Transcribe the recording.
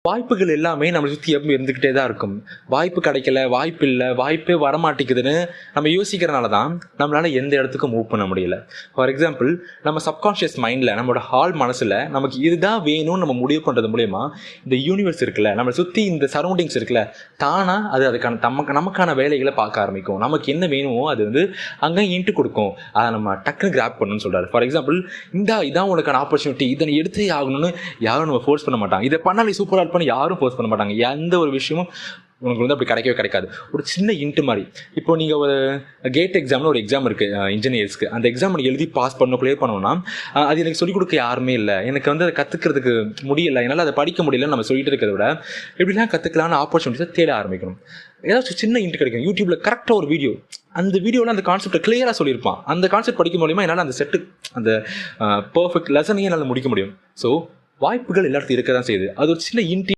வாய்ப்புகள் எல்லாமே நம்மளை சுற்றி எப்பவும் இருந்துக்கிட்டே தான் இருக்கும். வாய்ப்பு கிடைக்கல, வாய்ப்பு இல்லை, வாய்ப்பே வரமாட்டேங்குதுன்னு நம்ம யோசிக்கிறனால தான் நம்மளால் எந்த இடத்துக்கும் மூவ் பண்ண முடியல. ஃபார் எக்ஸாம்பிள், நம்ம சப்கான்ஷியஸ் மைண்டில், நம்மளோட ஹால் மனசில் நமக்கு இதுதான் வேணும்னு நம்ம முடிவு பண்ணுறது மூலயமா இந்த யூனிவர்ஸ் இருக்குல்ல, நம்மளை சுற்றி இந்த சரௌண்டிங்ஸ் இருக்குல்ல, தானாக அது அதுக்கான நமக்கான வேலைகளை பார்க்க ஆரம்பிக்கும். நமக்கு என்ன வேணுமோ அது அங்கே இன்ட்டு கொடுக்கும். அதை நம்ம டக்குன்னு கிராப் பண்ணணும்னு சொல்கிறாரு. ஃபார் எக்ஸாம்பிள், இதான் உனக்கான ஆப்பர்ச்சுனிட்டி, இதை எடுத்தே ஆகணும்னு யாரும் நம்ம ஃபோர்ஸ் பண்ண மாட்டாங்க. இதை பண்ணாலே சூப்பராக இருப்பான்னு யாரும் ஃபோர்ஸ் பண்ண மாட்டாங்க. எந்த ஒரு விஷயமும் உனக்கு அப்படி கிடைக்கவே கிடைக்காது. ஒரு சின்ன இன்ட்டு மாதிரி. இப்போ நீங்கள் ஒரு கேட் எக்ஸாம்னு ஒரு எக்ஸாம் இருக்குது இன்ஜினியர்ஸ்க்கு. அந்த எக்ஸாம் எனக்கு எழுதி பாஸ் பண்ணணும், கிளியர் பண்ணணும்னா அது எனக்கு சொல்லிக் கொடுக்க யாருமே இல்லை. எனக்கு அதை கற்றுக்கிறதுக்கு முடியலை, என்னால் அதை படிக்க முடியலன்னு நம்ம சொல்லிட்டு இருக்கிறத விட எப்படிலாம் கற்றுக்கலான்னு ஆப்பர்ச்சுனிட்டிஸை தேட ஆரம்பிக்கணும். ஏதாச்சும் சின்ன இன்ட்டு கிடைக்கும். யூடியூப்பில் கரெக்டாக ஒரு வீடியோ, அந்த வீடியோவில் அந்த கான்செப்டை கிளியராக சொல்லியிருப்பான். அந்த கான்செப்ட் படிக்க மூலிமா என்னால் அந்த செட்டு, அந்த பர்ஃபெக்ட் லெசனையே என்னால் முடிக்க முடியும். ஸோ வாய்ப்புகள் எல்லாத்தையும் இருக்க தான் செய்யுது. அது ஒரு சின்ன இன்ட்டு